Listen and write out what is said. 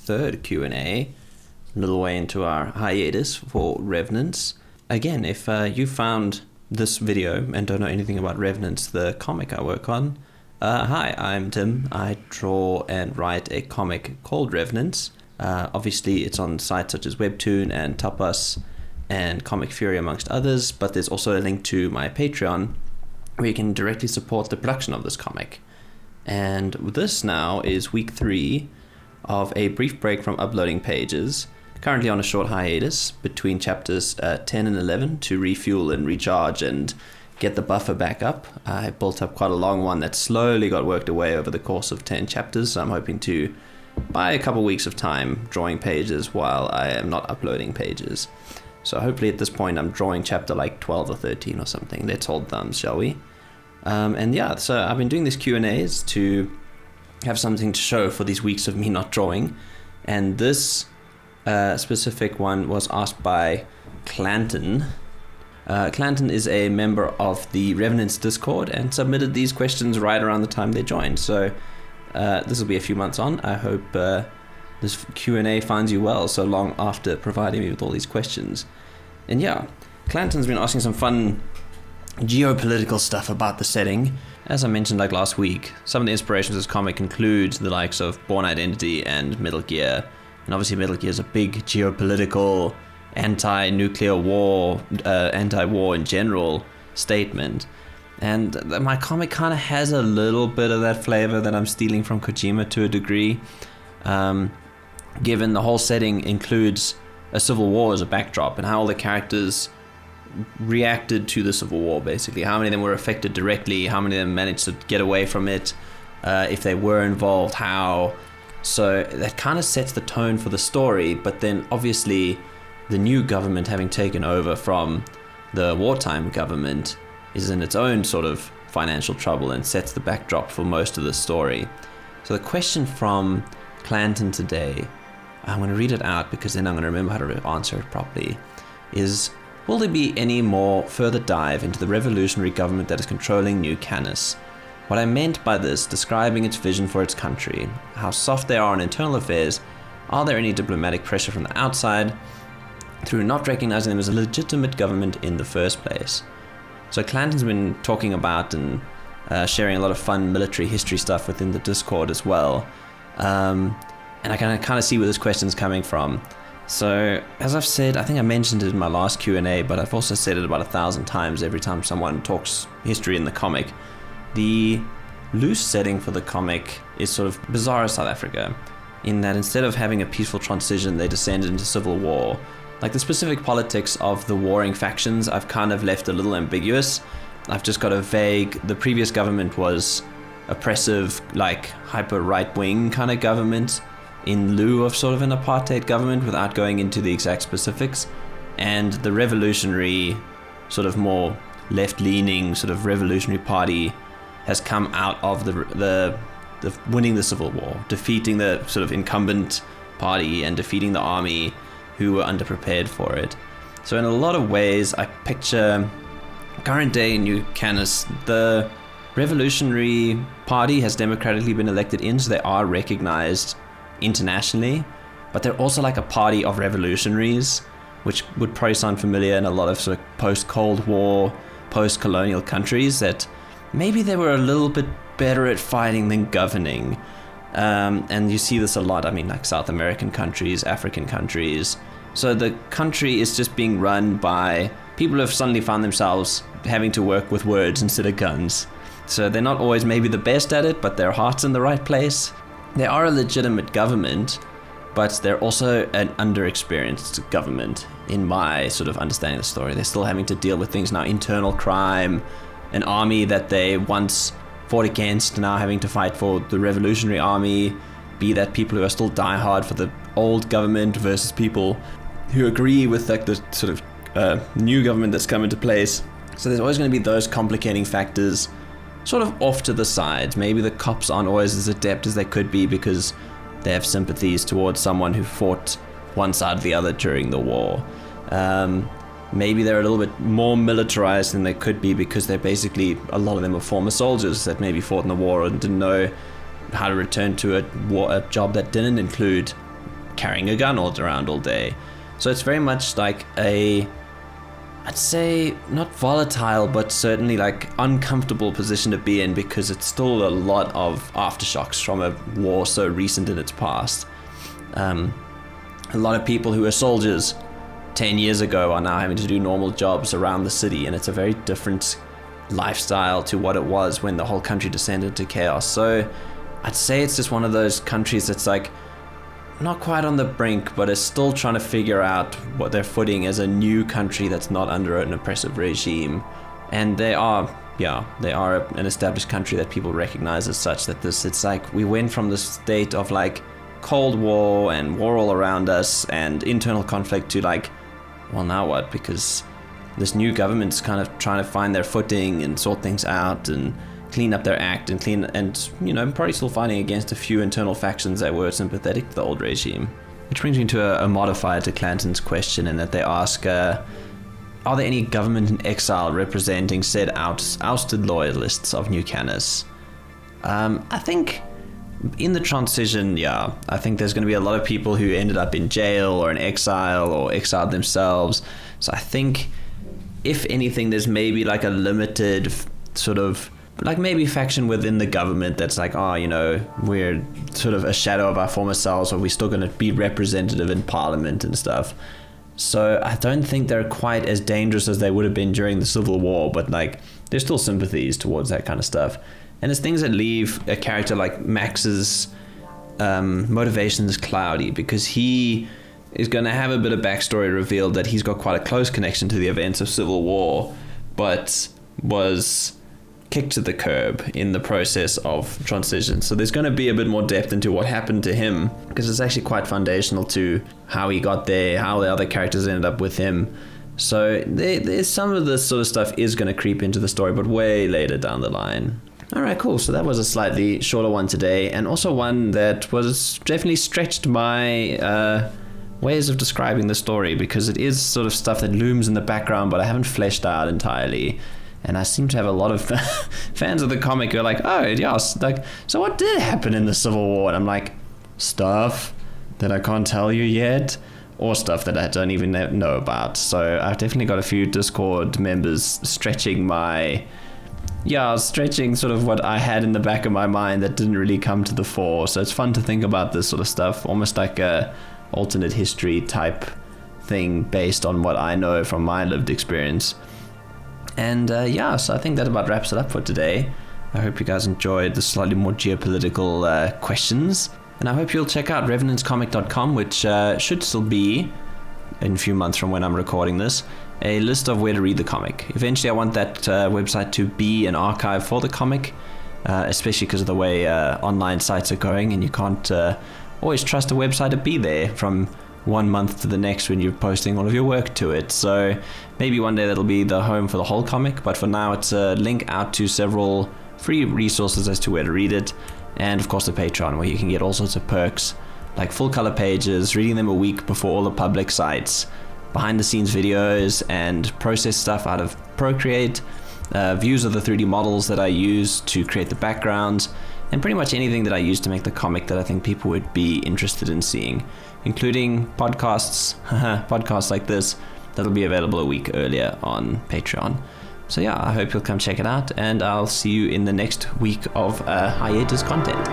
third Q&A, a little way into our hiatus for Revenants. Again, if you found this video and don't know anything about Revenants, the comic I work on, hi, I'm Tim. I draw and write a comic called Revenants. Obviously, it's on sites such as Webtoon and Tapas and Comic Fury, amongst others, but there's also a link to my Patreon where you can directly support the production of this comic. And this now is week 3 of a brief break from uploading pages, currently on a short hiatus between chapters 10 and 11 to refuel and recharge and get the buffer back up. I built up quite a long one that slowly got worked away over the course of 10 chapters, so I'm hoping to buy a couple weeks of time drawing pages while I am not uploading pages. So hopefully at this point I'm drawing chapter like 12 or 13 or something. Let's hold thumbs, shall we? And yeah, so I've been doing these Q&As to have something to show for these weeks of me not drawing. And this specific one was asked by Clanton. Clanton is a member of the Revenants Discord and submitted these questions right around the time they joined. So this will be a few months on. I hope this Q&A finds you well so long after providing me with all these questions. And yeah, Clanton's been asking some fun geopolitical stuff about the setting. As I mentioned like last week, some of the inspirations of this comic include the likes of Bourne Identity and Metal Gear. And obviously Metal Gear is a big geopolitical, anti-nuclear war, anti-war in general statement. And my comic kind of has a little bit of that flavor that I'm stealing from Kojima to a degree. Given the whole setting includes a civil war as a backdrop and how all the characters reacted to the civil war, basically. How many of them were affected directly, how many of them managed to get away from it, if they were involved, how. So that kind of sets the tone for the story, but then obviously the new government having taken over from the wartime government is in its own sort of financial trouble and sets the backdrop for most of the story. So the question from Clanton today, I'm going to read it out because then I'm going to remember how to answer it properly, is: will there be any more further dive into the revolutionary government that is controlling New Canis? What I meant by this, describing its vision for its country, how soft they are on internal affairs, are there any diplomatic pressure from the outside through not recognizing them as a legitimate government in the first place? So Clanton's been talking about and sharing a lot of fun military history stuff within the Discord as well. And I can kind of see where this question's coming from. So, as I've said, I think I mentioned it in my last Q&A, but I've also said it about 1,000 times every time someone talks history in the comic. The loose setting for the comic is sort of bizarre South Africa, in that instead of having a peaceful transition, they descended into civil war. Like the specific politics of the warring factions, I've kind of left a little ambiguous. I've just got a vague, the previous government was oppressive, like hyper right-wing kind of government, in lieu of sort of an apartheid government, without going into the exact specifics. And the revolutionary, sort of more left-leaning sort of revolutionary party has come out of the winning the civil war, defeating the sort of incumbent party and defeating the army who were underprepared for it. So in a lot of ways, I picture current day New Canis, the revolutionary party has democratically been elected in, so they are recognized internationally, but they're also like a party of revolutionaries, which would probably sound familiar in a lot of sort of post-Cold War, post-colonial countries, that maybe they were a little bit better at fighting than governing. And you see this a lot, I mean, like South American countries, African countries. So the country is just being run by people who have suddenly found themselves having to work with words instead of guns. So they're not always maybe the best at it, but their heart's in the right place. They are a legitimate government, but they're also an underexperienced government in my sort of understanding of the story. They're still having to deal with things now, internal crime, an army that they once fought against, now having to fight for the revolutionary army, be that people who are still diehard for the old government versus people who agree with like the sort of new government that's come into place. So there's always going to be those complicating factors sort of off to the side. Maybe the cops aren't always as adept as they could be because they have sympathies towards someone who fought one side or the other during the war. Maybe they're a little bit more militarized than they could be because they're basically, a lot of them are former soldiers that maybe fought in the war and didn't know how to return to a job that didn't include carrying a gun all around all day. So it's very much like I'd say not volatile, but certainly like uncomfortable position to be in, because it's still a lot of aftershocks from a war so recent in its past. A lot of people who were soldiers 10 years ago are now having to do normal jobs around the city, and it's a very different lifestyle to what it was when the whole country descended into chaos. So I'd say it's just one of those countries that's like not quite on the brink, but is still trying to figure out what their footing as a new country that's not under an oppressive regime. And they are an established country that people recognize as such. It's like we went from the state of like Cold War and war all around us and internal conflict to like, well, now what? Because this new government's kind of trying to find their footing and sort things out and clean up their act and probably still fighting against a few internal factions that were sympathetic to the old regime. Which brings me to a modifier to Clanton's question, in that they ask, are there any government in exile representing said ousted loyalists of New Canis? I think in the transition, I think there's going to be a lot of people who ended up in jail or in exile or exiled themselves. So I think, if anything, there's maybe like a limited sort of like maybe faction within the government that's like, we're sort of a shadow of our former selves, but we're still going to be representative in parliament and stuff. So I don't think they're quite as dangerous as they would have been during the Civil War, but like there's still sympathies towards that kind of stuff. And it's things that leave a character like Max's motivations cloudy, because he is going to have a bit of backstory revealed that he's got quite a close connection to the events of Civil War, but was kicked to the curb in the process of transition. So there's going to be a bit more depth into what happened to him, because it's actually quite foundational to how he got there, how the other characters ended up with him. So there's some of this sort of stuff is going to creep into the story, but way later down the line. All right, cool. So that was a slightly shorter one today, and also one that was definitely stretched my ways of describing the story, because it is sort of stuff that looms in the background, but I haven't fleshed out entirely. And I seem to have a lot of fans of the comic who are like, oh, yes, like, so what did happen in the Civil War? And I'm like, stuff that I can't tell you yet, or stuff that I don't even know about. So I've definitely got a few Discord members stretching sort of what I had in the back of my mind that didn't really come to the fore. So it's fun to think about this sort of stuff, almost like a alternate history type thing based on what I know from my lived experience. And so I think that about wraps it up for today. I hope you guys enjoyed the slightly more geopolitical questions. And I hope you'll check out revenantscomic.com, which should still be, in a few months from when I'm recording this, a list of where to read the comic. Eventually I want that website to be an archive for the comic, especially because of the way online sites are going, and you can't always trust a website to be there from 1 month to the next when you're posting all of your work to it. So maybe one day that'll be the home for the whole comic, but for now it's a link out to several free resources as to where to read it, and of course the Patreon, where you can get all sorts of perks like full color pages, reading them a week before all the public sites, behind the scenes videos and process stuff out of Procreate, views of the 3D models that I use to create the backgrounds, and pretty much anything that I use to make the comic that I think people would be interested in seeing, including podcasts like this that'll be available a week earlier on Patreon. So I hope you'll come check it out, and I'll see you in the next week of Hiatus content.